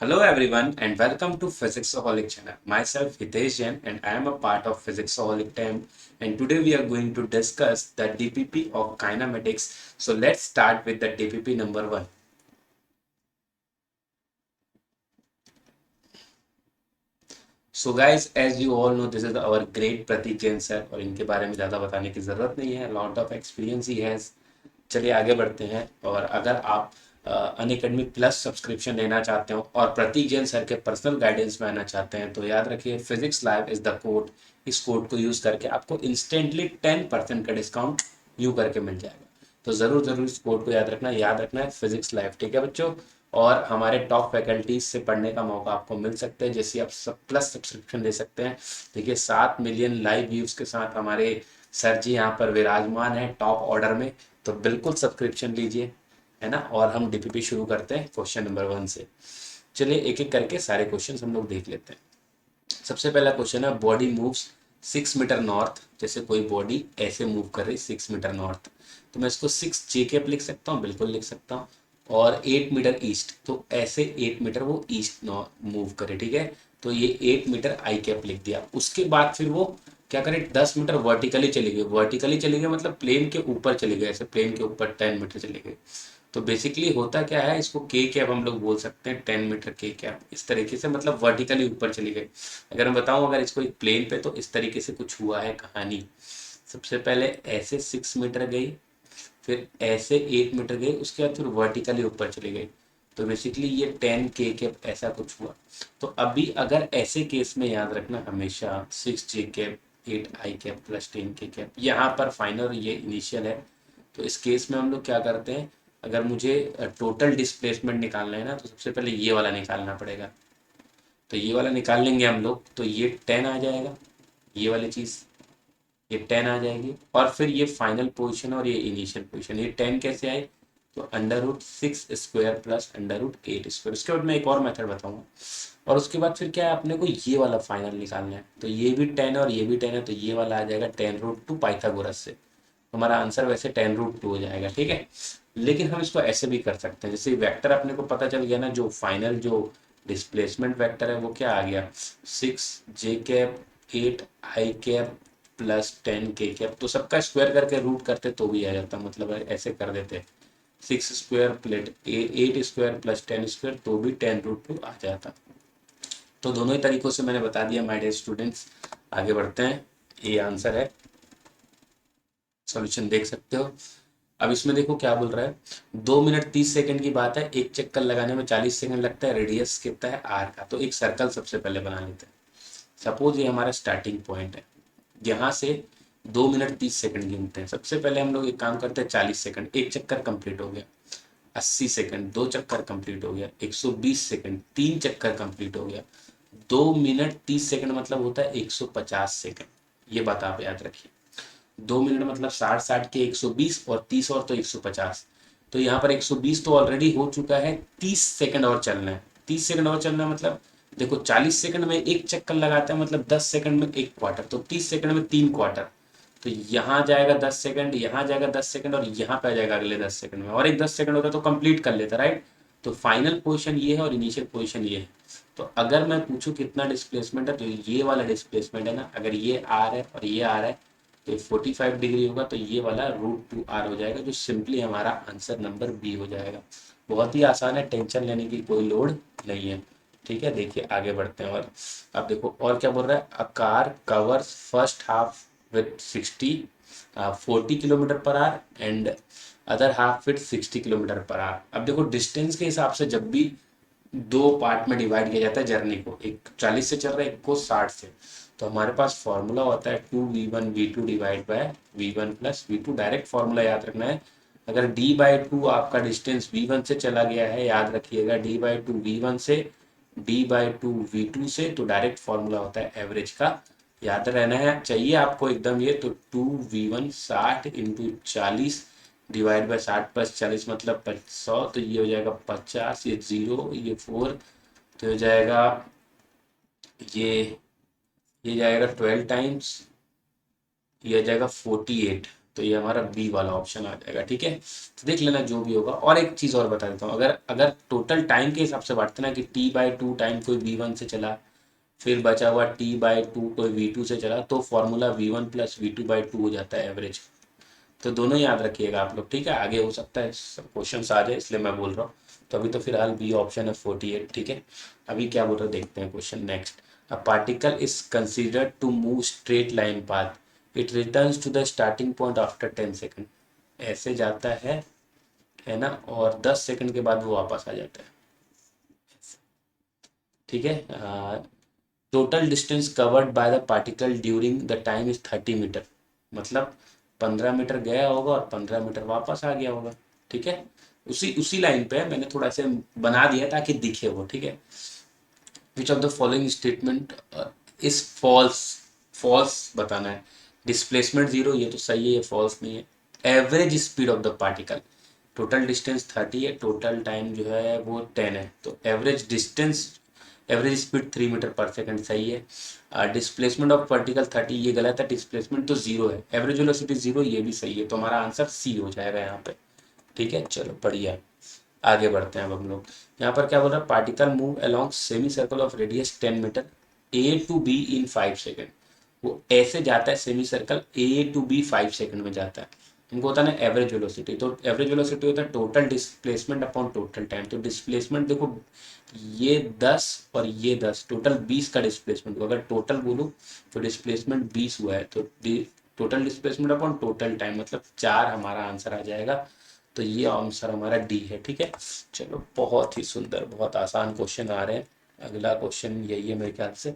Hello everyone and welcome to Physicsaholic channel. Myself Hitesh Jain and I am a part of Physicsaholic team, and today we are going to discuss the DPP of kinematics. So let's start with the DPP number 1. So guys, as you all know, this is our great Pratik Jain sir और इनके बारे में ज़्यादा बताने की ज़रूरत नहीं है. Lot of experience he has. चलिए आगे बढ़ते हैं। और अगर आप अनअकैडमी प्लस सब्सक्रिप्शन लेना चाहते हो और प्रतीक जैन सर के पर्सनल गाइडेंस में आना चाहते हैं तो याद रखिए physics live is the code. इस कोड को यूज़ करके आपको इंस्टेंटली 10% का डिस्काउंट यू करके मिल जाएगा। तो ज़रूर ज़रूर इस कोड को याद रखना है फिजिक्स लाइव। ठीक है बच्चों। और हमारे टॉप फैकल्टीज से पढ़ने का मौका आपको मिल सकता है, जैसे आप सब प्लस सब्सक्रिप्शन ले सकते हैं। देखिए 7 मिलियन लाइव व्यूज़ के साथ हमारे सर जी यहाँ पर विराजमान है टॉप ऑर्डर में। तो बिल्कुल सब्सक्रिप्शन लीजिए, है ना। और हम डीपीपी शुरू करते हैं क्वेश्चन नंबर 1 से। चलिए एक एक करके सारे क्वेश्चन हम लोग देख लेते हैं। सबसे पहला क्वेश्चन है बॉडी मूव्स 6 मीटर नॉर्थ। जैसे कोई बॉडी ऐसे मूव कर रही 6 मीटर नॉर्थ, तो मैं इसको 6 जे कैप लिख सकता हूँ, बिल्कुल लिख सकता हूँ। और 8 मीटर ईस्ट, तो ऐसे 8 मीटर वो ईस्ट मूव करे। ठीक है, तो ये 8 मीटर आई कैप लिख दिया। उसके बाद फिर वो क्या करे, 10 मीटर वर्टिकली चली गई। वर्टिकली चली गई मतलब प्लेन के ऊपर चली गई, ऐसे प्लेन के ऊपर 10 मीटर चली गई। तो बेसिकली होता क्या है, इसको के कैप हम लोग बोल सकते हैं, 10 मीटर के कैप। इस तरीके से मतलब वर्टिकली ऊपर चली गई। अगर मैं बताऊं अगर इसको एक प्लेन पे, तो इस तरीके से कुछ हुआ है कहानी। सबसे पहले ऐसे 6 मीटर गई, फिर ऐसे 8 मीटर गई, उसके बाद फिर वर्टिकली ऊपर चली गई। तो बेसिकली ये 10 के कैप ऐसा कुछ हुआ। तो अभी अगर ऐसे केस में याद रखना हमेशा 6 जे कैप 8 आई कैप प्लस 10 के कैप, यहाँ पर फाइनल ये इनिशियल है। तो इस केस में हम लोग क्या करते हैं, अगर मुझे टोटल डिस्प्लेसमेंट निकालना है ना, तो सबसे पहले ये वाला निकालना पड़ेगा। तो ये वाला निकाल लेंगे हम लोग, तो ये 10 आ जाएगा। ये वाली चीज़ ये 10 आ जाएगी। और फिर ये फाइनल पोजीशन और ये इनिशियल पोजीशन, ये 10 कैसे आए, तो under root 6 square plus under root 8 square. उसके बाद मैं एक और मेथड बताऊंगा। और उसके बाद फिर क्या है, अपने को ये वाला फाइनल निकालना है। तो ये भी 10 और ये भी 10 है, तो ये वाला आ जाएगा 10 रूट 2 पाइथागोरस से। हमारा आंसर वैसे 10 रूट 2 हो जाएगा। ठीक है, लेकिन हम इसको ऐसे भी कर सकते हैं, जैसे वेक्टर अपने को पता चल गया ना, जो फाइनल जो डिस्प्लेसमेंट वेक्टर है वो क्या आ गया, 6 जे कैप 8 आई कैप प्लस 10 के कैप। तो सबका स्क्वायर करके रूट करते तो भी आ जाता, मतलब ऐसे कर देते 6 square plate 8 square plus 10 square, तो भी 10 रूट 2 आ जाता। तो दोनों ही तरीकों से मैंने बता दिया माय डियर स्टूडेंट्स। आगे बढ़ते हैं, ये आंसर है, सॉल्यूशन देख सकते हो। अब इसमें देखो क्या बोल रहा है, 2 मिनट 30 सेकंड की बात है, एक चक्कर लगाने में 40 सेकंड लगता है, रेडियस कितना है आर का। तो एक सर्कल सबसे पहले बना लेते हैं। सपोज ये हमारा स्टार्टिंग पॉइंट है, यहाँ से 2 मिनट 30 सेकंड गिनते हैं। सबसे पहले हम लोग एक काम करते हैं, 40 सेकंड, एक चक्कर कंप्लीट हो गया। 80 सेकंड, 2 चक्कर कंप्लीट हो गया। 120 सेकंड, 3 चक्कर कंप्लीट हो गया। 2 मिनट 30 सेकंड मतलब होता है 150 सेकंड। ये बात आप याद रखिए। 2 मिनट मतलब 60 60 के 120 और 30 और तो 150। तो यहाँ पर 120 तो ऑलरेडी हो चुका है, 30 सेकंड और चलना है। 30 सेकंड और चलना है मतलब देखो 40 सेकंड में एक चक्कर लगाता है, मतलब 10 सेकंड में एक क्वार्टर, तो 30 सेकंड में 3 क्वार्टर। तो यहाँ जाएगा 10 सेकंड, यहाँ जाएगा 10 सेकंड, और यहाँ पे आ जाएगा अगले 10 सेकंड में, और एक 10 सेकंड होता तो कंप्लीट कर लेता, राइट। तो फाइनल पोजिशन ये है और इनिशियल पोजिशन ये है। तो अगर मैं पूछूं कितना डिस्प्लेसमेंट है, तो ये वाला डिस्प्लेसमेंट है ना, अगर ये आर है और ये आर है, तो 45 डिग्री होगा, तो ये वाला √2r हो जाएगा, जो सिंपली हमारा आंसर नंबर बी हो जाएगा। बहुत ही आसान है, टेंशन लेने की कोई लोड नहीं है। ठीक है, देखिए आगे बढ़ते हैं। और अब देखो और क्या बोल रहा है, a car covers first half with 40 kilometre per hour and other half with 60 kilometre per hour. अब देखो डिस्टेंस के हिसाब से जब भी दो पार्ट में डिवाइड किया जाता है जर्नी को, एक 40 से चल रहा है, एक को 60 से। तो हमारे पास फॉर्मूला होता है 2v1v2 divide by v1 plus v2। Direct formula याद रखना है। अगर d/2 आपका डिस्टेंस v1 से चला गया है, याद रखिएगा d/2 v1 से, d/2 v2 से, तो डायरेक्ट फॉर्मूला होता है एवरेज का। याद रहना है चाहिए आपको एकदम ये। तो 2v1 60 × 40 डिवाइड बाय 60 + 40 मतलब 100। तो ये हो जाएगा 50, ये 0, ये 4, तो हो जाएगा ये ये जाएगा 12 टाइम्स, ये आ जाएगा 48। तो ये हमारा बी वाला ऑप्शन आ जाएगा। ठीक है, तो देख लेना जो भी होगा। और एक चीज़ और बता देता हूँ, अगर अगर टोटल टाइम के हिसाब से बांटते ना कि t/2 टाइम कोई v1 से चला, फिर बचा हुआ t/2 कोई v2 से चला, तो फॉर्मूला v1 प्लस v2/2 हो जाता है एवरेज। तो दोनों याद रखिएगा आप लोग। ठीक है, आगे हो सकता है क्वेश्चन आ जाए, इसलिए मैं बोल रहा हूँ। तो अभी तो फिलहाल बी ऑप्शन है 48। ठीक है, अभी क्या बोल रहे हैं देखते हैं question next. A particle is considered to move straight line path, it returns to the starting point after 10 second. ऐसे जाता है ना, और 10 सेकंड के बाद वो वापस आ जाता है। ठीक है, total distance covered by the particle during the time is 30 metre. मतलब 15 मीटर गया होगा और 15 मीटर वापस आ गया होगा। ठीक है, उसी उसी लाइन पे मैंने थोड़ा सा बना दिया ताकि दिखे वो। ठीक है, which of the following statement is false. False बताना है। डिस्प्लेसमेंट जीरो, ये तो सही है, ये फॉल्स नहीं है। Average speed of the particle, total distance 30 है, टोटल टाइम जो है वो 10 है, तो average distance, average speed 3 metre per second सही है। डिस्प्लेसमेंट ऑफ पार्टिकल 30 ये गलत है, डिस्प्लेसमेंट तो जीरो है, एवरेज वेलोसिटी जीरो ये भी सही है, तो हमारा आंसर सी हो जाएगा यहाँ पे। ठीक है, चलो बढ़िया, आगे बढ़ते हैं अब हम लोग। यहाँ पर क्या बोल रहा है, particle move along semi circle of radius 10 metre A to B in 5 second. वो ऐसे जाता है semi circle A to B 5 second में जाता है। हमको होता है ना एवरेज वेलोसिटी, तो एवरेज वेलोसिटी होता है total displacement upon total time. तो डिस्प्लेसमेंट देखो, ये 10 और ये 10, टोटल 20 का डिस्प्लेसमेंट हुआ। अगर टोटल बोलूँ तो डिस्प्लेसमेंट 20 हुआ है, तो total displacement upon total time मतलब 4 हमारा आंसर आ जाएगा। तो ये आंसर हमारा डी है। ठीक है, चलो बहुत ही सुंदर, बहुत आसान क्वेश्चन आ रहे हैं। अगला क्वेश्चन यही है मेरे ख्याल से।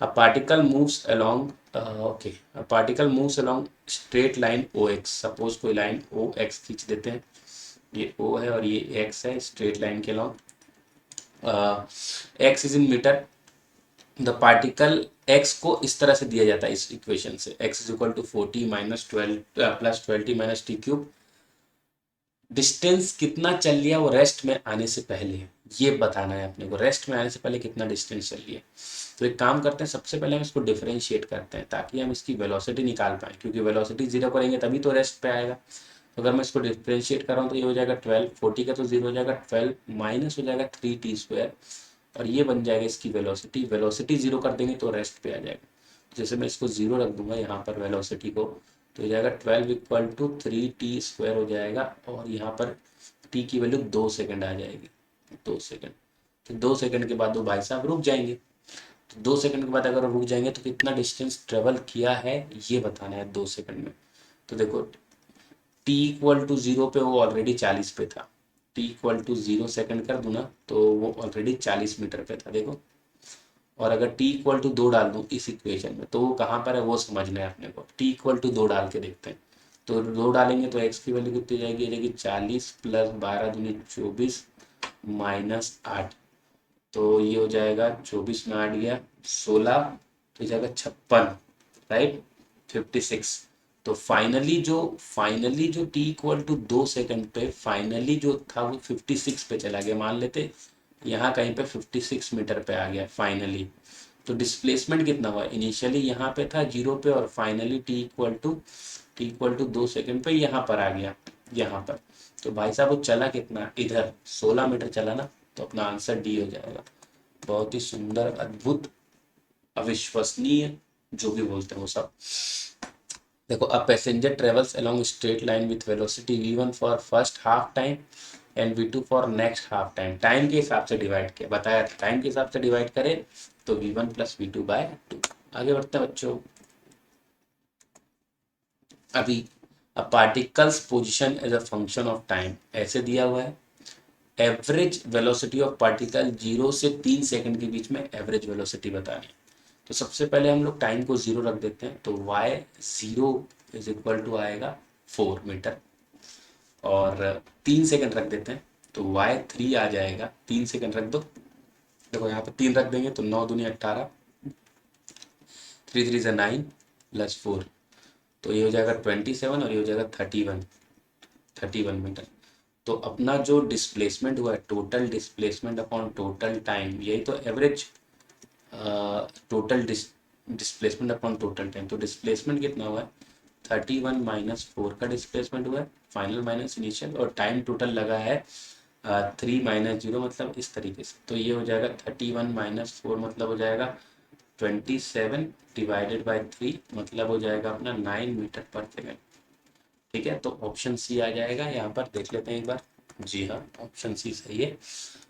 A particle moves along, okay, a particle moves along straight line O X. Suppose कोई लाइन ओ एक्स खींच देते हैं, ये ओ है और ये एक्स है, स्ट्रेट लाइन के अलोंग। X is in metre, the particle X को इस तरह से दिया जाता है इस इक्वेशन से, X is equal to 40 minus 12 plus 20 minus T cube. Distance कितना चल लिया वो रेस्ट में आने से पहले, ये बताना है अपने को, रेस्ट में आने से पहले कितना डिस्टेंस चल लिया। तो एक काम करते हैं, सबसे पहले हम इसको डिफरेंशिएट करते हैं ताकि हम इसकी वेलोसिटी निकाल पाएँ, क्योंकि वेलोसिटी जीरो करेंगे तभी तो रेस्ट पे आएगा। तो अगर मैं इसको डिफरेंशिएट कर रहा हूँ तो ये हो जाएगा 12, 40 का तो जीरो हो जाएगा, 12 माइनस हो जाएगा 3t², और ये बन जाएगा इसकी वेलोसिटी। वेलोसिटी जीरो कर देंगे तो रेस्ट पे आ जाएगा। जैसे मैं इसको जीरो रख दूंगा यहाँ पर वेलोसिटी को, तो हो जाएगा 12 इक्वल टू 3t² हो जाएगा, और यहाँ पर t की वैल्यू 2 सेकंड आ जाएगी, 2 सेकंड। तो 2 सेकंड के बाद वो भाई साहब रुक जाएंगे। तो 2 सेकंड के बाद अगर रुक जाएंगे तो कितना डिस्टेंस ट्रेवल किया है ये बताना है 2 सेकंड में। तो देखो t इक्वल टू जीरो पे वो ऑलरेडी 40 पे था, t equal to zero second कर दूँ ना तो वो ऑलरेडी 40 मीटर पे था, देखो। और अगर t इक्वल टू 2 डाल दूँ इस इक्वेशन में तो वो कहाँ पर है वो समझना है अपने को। t इक्वल टू 2 डाल के देखते हैं, तो 2 डालेंगे तो x की वैल्यू कितनी जाएगी, जाएगी 40 प्लस 12 दूनी 24 माइनस 8, तो ये हो जाएगा 24 में 8 गया 16, तो जाएगा 56, राइट, 56। तो फाइनली जो t इक्वल टू 2 सेकंड पे फाइनली जो था वो 56 पे चला गया, मान लेते यहाँ कहीं पे 56 मीटर पे आ गया फाइनली। तो डिस्प्लेसमेंट कितना हुआ, इनिशियली यहाँ पे था जीरो पे, और finally T equal to 2 second पे यहाँ पर आ गया, यहाँ पर। तो भाई साहब वो चला कितना, इधर 16 मीटर चला ना, तो अपना आंसर डी हो जाएगा। बहुत ही सुंदर, अद्भुत, अविश्वसनीय, जो भी बोलते हैं वो सब। देखो, a passenger travels along straight line with velocity v1 for first half time and v2 for next half time. Time के हिसाब से डिवाइड किया, बताया टाइम के हिसाब से डिवाइड करें तो v1 प्लस v2/2। आगे बढ़ते हैं बच्चों। अभी a particles position as a function of time ऐसे दिया हुआ है। एवरेज वेलोसिटी ऑफ पार्टिकल 0 से 3 सेकंड के बीच में एवरेज वेलोसिटी बतानी है। तो सबसे पहले हम लोग टाइम को 0 रख देते हैं, तो y0 इज इक्वल टू आएगा 4 मीटर, और 3 सेकंड रख देते हैं तो y3 आ जाएगा, 3 सेकंड रख दो। देखो यहाँ पे 3 रख देंगे तो 9 दूनी 18, 3 3 से 9 प्लस 4, तो ये हो जाएगा 27, और ये हो जाएगा 31 मीटर। तो अपना जो डिस्प्लेसमेंट हुआ है, total displacement upon total time, यही तो average total displacement upon total time. तो डिस्प्लेसमेंट कितना हुआ है 31 माइनस 4 का डिस्प्लेसमेंट हुआ है, फाइनल माइनस इनिशियल, और टाइम टोटल लगा है 3 माइनस 0, मतलब इस तरीके से। तो ये हो जाएगा 31 माइनस 4, मतलब हो जाएगा 27 डिवाइडेड बाय 3, मतलब हो जाएगा अपना 9 मीटर पर सेकेंड। ठीक है, तो ऑप्शन सी आ जाएगा। यहाँ पर देख लेते हैं एक बार। जी हाँ, ऑप्शन सी सही है।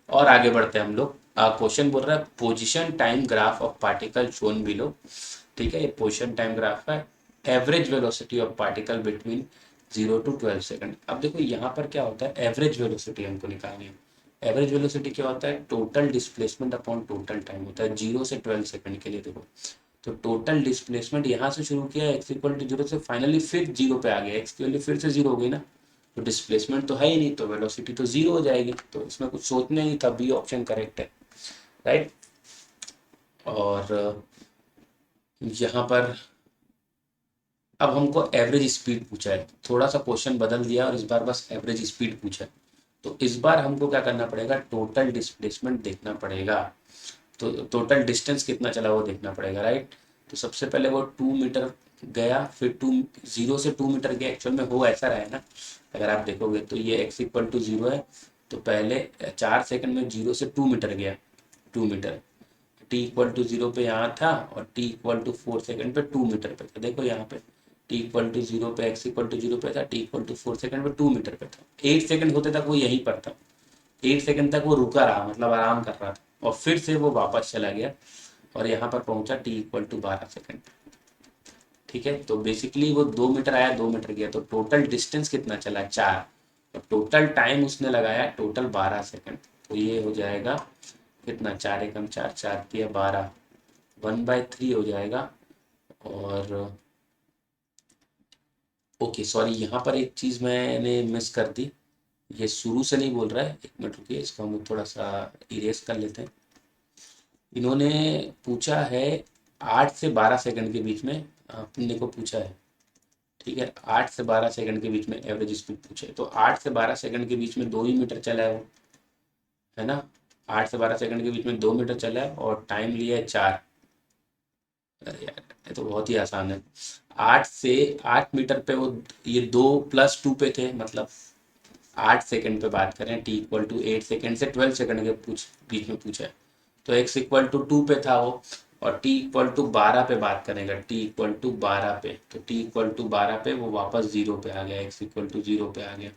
और आगे बढ़ते हैं हम लोग। क्वेश्चन बोल रहा है position time graph of particle shown below. ठीक है, ये पोजीशन टाइम ग्राफ है, average velocity of particle between 0 to 12 second. अब देखो यहाँ पर क्या होता है, एवरेज वेलोसिटी हमको निकालनी है। एवरेज वेलोसिटी क्या होता है, total displacement upon total time होता है 0 से 12 सेकंड के लिए। देखो, तो टोटल डिस्प्लेसमेंट यहाँ से शुरू किया एक्स इक्वल टू 0 से, फाइनली फिर 0 पे आ गया, एक्स की वैल्यू फिर से 0 हो गई ना, तो डिस्प्लेसमेंट तो है ही नहीं, तो वेलोसिटी तो 0 हो जाएगी। तो इसमें कुछ सोचना नहीं था, बी ऑप्शन करेक्ट है, राइट। और यहाँ पर अब हमको एवरेज स्पीड पूछा है, थोड़ा सा क्वेश्चन बदल दिया और इस बार बस एवरेज स्पीड पूछा है। तो इस बार हमको क्या करना पड़ेगा, टोटल डिस्प्लेसमेंट देखना पड़ेगा, तो टोटल डिस्टेंस कितना चला वो देखना पड़ेगा, राइट। तो सबसे पहले वो 2 मीटर गया, फिर 0 से 2 मीटर गया। एक्चुअल में हो ऐसा रहा है ना, अगर आप देखोगे तो ये एक्स इक्वल टू 0 है, तो पहले 4 सेकंड में 0 से 2 मीटर गया, 2 मीटर। टी इक्वल टू 0 पे यहाँ था, और टी इक्वल टू 4 सेकंड पे 2 मीटर पे था। देखो यहाँ पे टी इक्वल टू 0 पे, एक्स इक्वल टू 0 पे था, टी इक्वल टू 4 सेकंड पे 2 मीटर पे था। 8 सेकंड होते तक वो यहीं पर था, 8 सेकंड तक वो रुका रहा, मतलब आराम कर रहा था, और फिर से वो वापस चला गया और यहाँ पर पहुंचा टी इक्वल टू 12 सेकंड। ठीक है, तो बेसिकली वो 2 मीटर आया, 2 मीटर गया, तो टोटल डिस्टेंस कितना चला, 4, और टोटल टाइम उसने लगाया टोटल 12 सेकंड। तो ये हो जाएगा कितना, 4 एकम 4, 4 तिया 12, 1/3 हो जाएगा। और ओके सॉरी, यहाँ पर एक चीज़ मैंने मिस कर दी, ये शुरू से नहीं बोल रहा है, 1 मिनट रुकिए, इसको हम थोड़ा सा इरेज कर लेते हैं। इन्होंने पूछा है 8 से 12 सेकंड के बीच में, अपने को पूछा है, ठीक है, 8 से 12 सेकंड के बीच में एवरेज स्पीड पूछे, तो 8 से 12 सेकंड के बीच में 2 ही मीटर चला है वो, है ना। 8 से 12 सेकंड के बीच में 2 मीटर चला है और टाइम लिया है 4। अरे यार, ये तो बहुत ही आसान है। 8 से 8 मीटर पे वो, ये 2+2 पे थे, मतलब 8 सेकंड पे बात करें, टी इक्वल टू 8 सेकंड से 12 सेकंड के बीच में पूछा है, तो एक्स इक्वल टू 2 पे था वो, और टी इक्वल टू 12 पे बात करेगा, टी इक्वल टू 12 पे, तो टी इक्वल टू 12 पे वो वापस 0 पे आ गया, एक्स इक्वल टू 0 पे आ गया,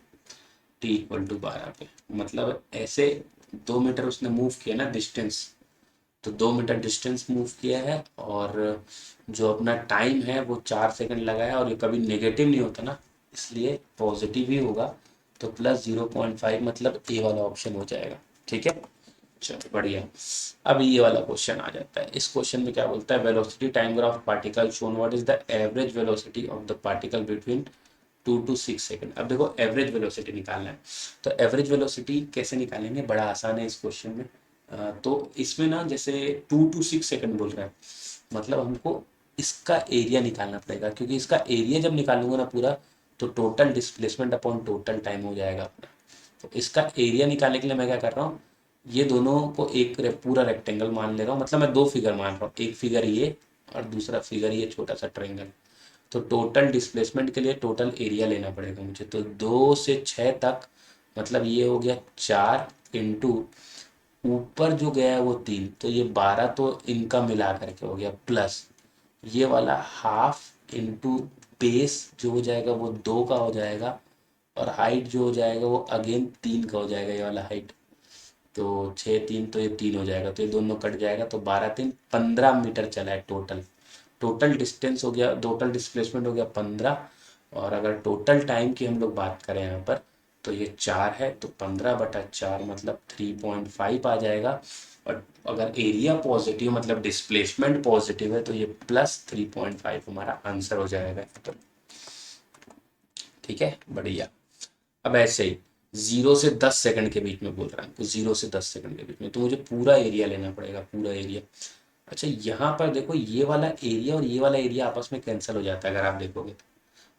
टी इक्वल टू 12 पे, मतलब ऐसे 2 मीटर उसने मूव किया ना डिस्टेंस, तो 2 मीटर डिस्टेंस मूव किया है, और जो अपना टाइम है वो 4 सेकंड लगा है, और ये कभी नेगेटिव नहीं होता ना, इसलिए पॉजिटिव ही होगा, तो +0.5, मतलब ए वाला ऑप्शन हो जाएगा। ठीक है, चलो बढ़िया। अब ये वाला क्वेश्चन आ जाता है। इस क्वेश्चन में क्या बोलता है, velocity time graph particle shown, what is the average velocity of the particle between 2 to 6 second. अब देखो एवरेज वेलोसिटी निकालना है, तो एवरेज वेलोसिटी कैसे निकालेंगे, बड़ा आसान है इस क्वेश्चन में। तो इसमें ना जैसे 2 to 6 सेकंड बोल रहा है, मतलब हमको इसका एरिया निकालना पड़ेगा, क्योंकि इसका एरिया जब निकालूंगा ना पूरा, तो total displacement upon total time हो जाएगा अपना। तो इसका एरिया निकालने के लिए मैं क्या कर रहा हूँ, ये दोनों को एक पूरा रेक्टेंगल मान ले रहा हूँ, मतलब मैं 2 फिगर मान रहा हूँ, एक फिगर ये और दूसरा फिगर ये छोटा सा ट्रायंगल। तो टोटल डिस्प्लेसमेंट के लिए टोटल एरिया लेना पड़ेगा मुझे, तो 2 से 6 तक, मतलब ये हो गया 4 इंटू ऊपर जो गया है वो 3, तो ये 12, तो इनका मिला करके हो गया, प्लस ये वाला हाफ इंटू बेस जो हो जाएगा वो 2 का हो जाएगा, और हाइट जो हो जाएगा वो अगेन 3 का हो जाएगा, ये वाला हाइट। तो 6 3, तो ये 3 हो जाएगा, तो ये दोनों कट जाएगा, तो 12 3 15 मीटर चला है टोटल। टोटल डिस्टेंस हो गया, टोटल डिस्प्लेसमेंट हो गया 15। और अगर टोटल टाइम की हम लोग बात करें यहाँ पर, तो ये 4 है, तो 15/4 मतलब 3.5 आ जाएगा। और अगर एरिया पॉजिटिव मतलब डिस्प्लेसमेंट पॉजिटिव है, तो ये +3.5 हमारा आंसर हो जाएगा। तो ठीक है, बढ़िया। अब ऐसे ही 0 से 10 सेकंड के बीच में बोल रहा है, तो 0 से 10 सेकंड के बीच में, तो मुझे पूरा एरिया लेना पड़ेगा, पूरा एरिया। अच्छा, यहाँ पर देखो ये वाला एरिया और ये वाला एरिया आपस में कैंसिल हो जाता है, अगर आप देखोगे तो।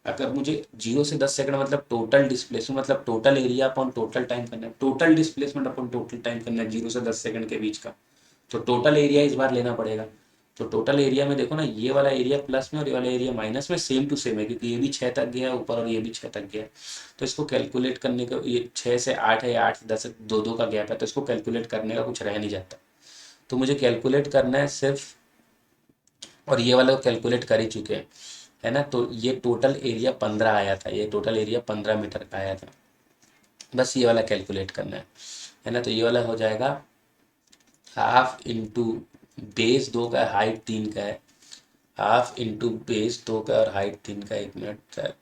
अगर मुझे 0 से 10 सेकंड मतलब टोटल डिस्प्लेसमेंट, मतलब total area upon total time करना है, total displacement upon total time करना है 0 से 10 सेकंड के बीच का, तो टोटल एरिया इस बार लेना पड़ेगा। तो टोटल एरिया में देखो ना, ये वाला एरिया प्लस में और ये वाला एरिया माइनस में सेम टू सेम है, क्योंकि ये भी 6 तक गया ऊपर और ये भी 6 तक गया। तो इसको कैलकुलेट करने का, ये 6 से 8 है या 8 से 10 है, 2 का गैप है, तो इसको कैलकुलेट करने का कुछ रह नहीं जाता। तो मुझे कैलकुलेट करना है सिर्फ, और ये वाला कैलकुलेट कर ही चुके हैं, है ना। तो ये टोटल एरिया 15 आया था, ये टोटल एरिया 15 मीटर का आया था। बस ये वाला कैलकुलेट करना है ना। तो ये वाला हो जाएगा हाफ इंटू बेस 2 का, हाइट 3 का है, हाफ इंटू बेस 2 का और हाइट 3 का। 1 मिनट शायद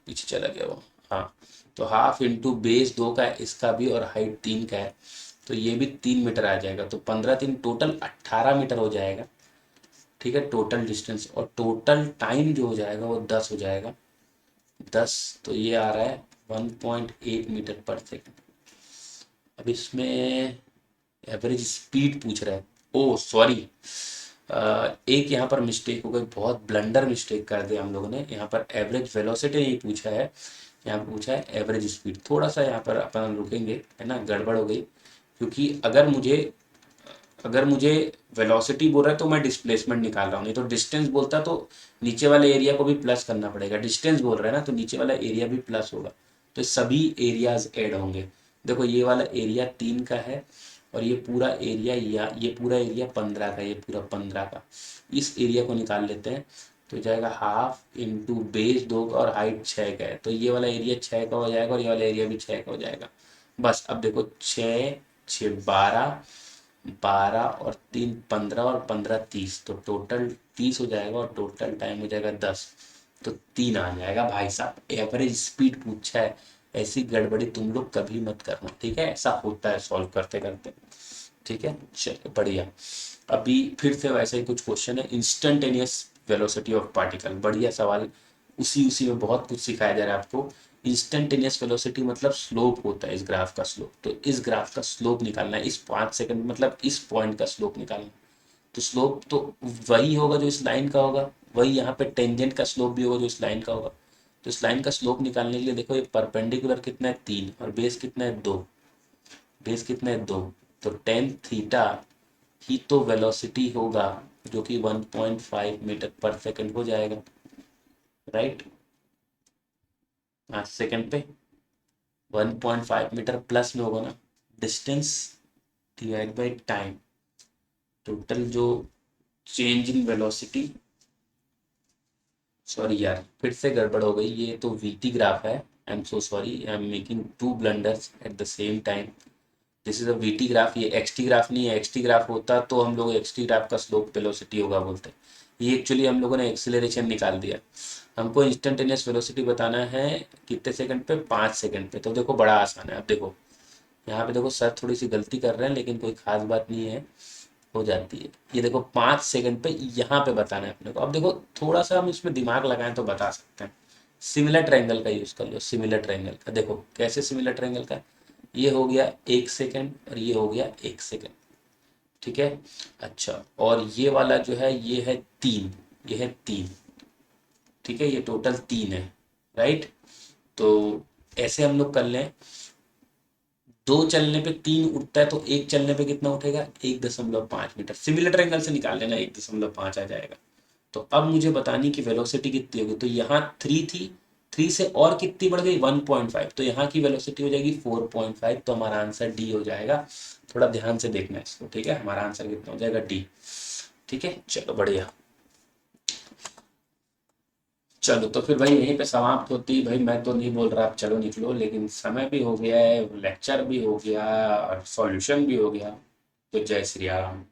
पीछे चला गया वो। हाँ, तो हाफ इंटू बेस 2 का है इसका भी, और हाइट 3 का है, तो ये भी 3 मीटर आ जाएगा। तो 15 3 टोटल 18 मीटर हो जाएगा। ठीक है, टोटल डिस्टेंस, और टोटल टाइम जो हो जाएगा वो 10 हो जाएगा। 10, तो ये आ रहा है 1.8 मीटर पर सेकेंड। अब इसमें एवरेज स्पीड पूछ रहा है। ओ सॉरी, एक यहाँ पर मिस्टेक हो गई, बहुत ब्लंडर मिस्टेक कर दिया हम लोगों ने। यहाँ पर एवरेज वेलोसिटी नहीं पूछा है, यहाँ पर पूछा है एवरेज स्पीड। थोड़ा सा यहाँ पर अपन रुकेंगे, है ना, गड़बड़ हो गई। क्योंकि अगर मुझे वेलोसिटी बोल रहा है तो मैं डिस्प्लेसमेंट निकाल रहा हूँ, नहीं तो डिस्टेंस बोलता तो नीचे वाले एरिया को भी प्लस करना पड़ेगा। डिस्टेंस बोल रहा है ना, तो नीचे वाला एरिया भी प्लस होगा, तो सभी एरियाज ऐड होंगे। देखो ये वाला एरिया 3 का है, और ये पूरा एरिया, या ये पूरा एरिया 15 का, ये पूरा 15 का। इस एरिया को निकाल लेते हैं, तो जाएगा हाफ इंटू बेस 2 का और हाइट 6 का है, तो ये वाला एरिया 6 का हो जाएगा और ये वाला एरिया भी 6 का हो जाएगा। बस अब देखो, 6 6 12, 12 और 3 15 और 15 30, तो टोटल 30 हो जाएगा, और टोटल टाइम हो जाएगा 10। तो 3 आ जाएगा भाई साहब। एवरेज स्पीड पूछा है, ऐसी गड़बड़ी तुम लोग कभी मत करना, ठीक है। ऐसा होता है सॉल्व करते करते, ठीक है। चलो बढ़िया। अभी फिर से वैसे ही कुछ क्वेश्चन है, इंस्टेंटेनियस वेलोसिटी ऑफ पार्टिकल। बढ़िया सवाल, उसी उसी में बहुत कुछ सिखाया जा रहा है आपको। इंस्टेंटेनियस वेलोसिटी मतलब स्लोप होता है इस ग्राफ का स्लोप, तो इस ग्राफ का स्लोप निकालना है, इस 5 सेकंड मतलब इस पॉइंट का स्लोप निकालना है। तो स्लोप तो वही होगा जो इस लाइन का होगा, वही यहाँ पे टेंजेंट का स्लोप भी होगा जो इस लाइन का होगा। तो इस लाइन का स्लोप निकालने के लिए देखो, ये परपेंडिकुलर कितना है 3, और बेस कितना है 2, बेस कितना है 2, तो टेन थीटा ही तो वेलोसिटी होगा, जो कि 1.5 मीटर पर सेकंड हो जाएगा, राइट। 5 सेकंड पे 1.5 मीटर प्लस में होगा ना, distance divide by time, total जो चेंज इन वेलोसिटी। सॉरी यार, फिर से गड़बड़ हो गई, ये तो वीटी ग्राफ है। I am so sorry, I am making two blunders at the same time. This is a VT graph, ये एक्सटी ग्राफ नहीं है। एक्सटी ग्राफ होता तो हम लोग एक्सटी ग्राफ का स्लोप वेलोसिटी होगा बोलते। ये एक्चुअली हम लोगों ने एक्सीलरेशन निकाल दिया। हमको इंस्टेंटेनियस वेलोसिटी बताना है कितने सेकंड पे, 5 सेकंड पे। तो देखो बड़ा आसान है। अब देखो यहाँ पे देखो, सर थोड़ी सी गलती कर रहे हैं, लेकिन कोई खास बात नहीं है, हो जाती है। ये देखो 5 सेकंड पे यहाँ पे बताना है अपने को। अब देखो थोड़ा सा हम इसमें दिमाग लगाएं तो बता सकते हैं। सिमिलर ट्रायंगल का यूज कर लो, सिमिलर ट्रायंगल का। देखो कैसे सिमिलर ट्रायंगल का, ये हो गया 1 सेकंड और ये हो गया 1 सेकंड, ठीक है। अच्छा, और ये वाला जो है ये है 3, ये है 3, ठीक है, ये टोटल 3 है, राइट। तो ऐसे हम लोग कर लें, 2 चलने पे 3 उठता है, तो 1 चलने पे कितना उठेगा, 1.5 मीटर। सिमिलर ट्रायंगल से निकाल लेना, 1.5 आ जाएगा। तो अब मुझे बतानी कि वेलोसिटी कितनी होगी। तो यहाँ 3 थी, 3 से और कितनी बढ़ गई 1.5, तो यहाँ की वेलोसिटी हो जाएगी 4.5। तो हमारा आंसर डी हो जाएगा। थोड़ा ध्यान से देखना है इसको, ठीक है। हमारा आंसर कितना हो जाएगा, डी, ठीक है। चलो बढ़िया। चलो तो फिर भाई यहीं पे समाप्त होती। भाई मैं तो नहीं बोल रहा आप चलो निकलो, लेकिन समय भी हो गया है, लेक्चर भी हो गया और सॉल्यूशन भी हो गया। तो जय श्री राम।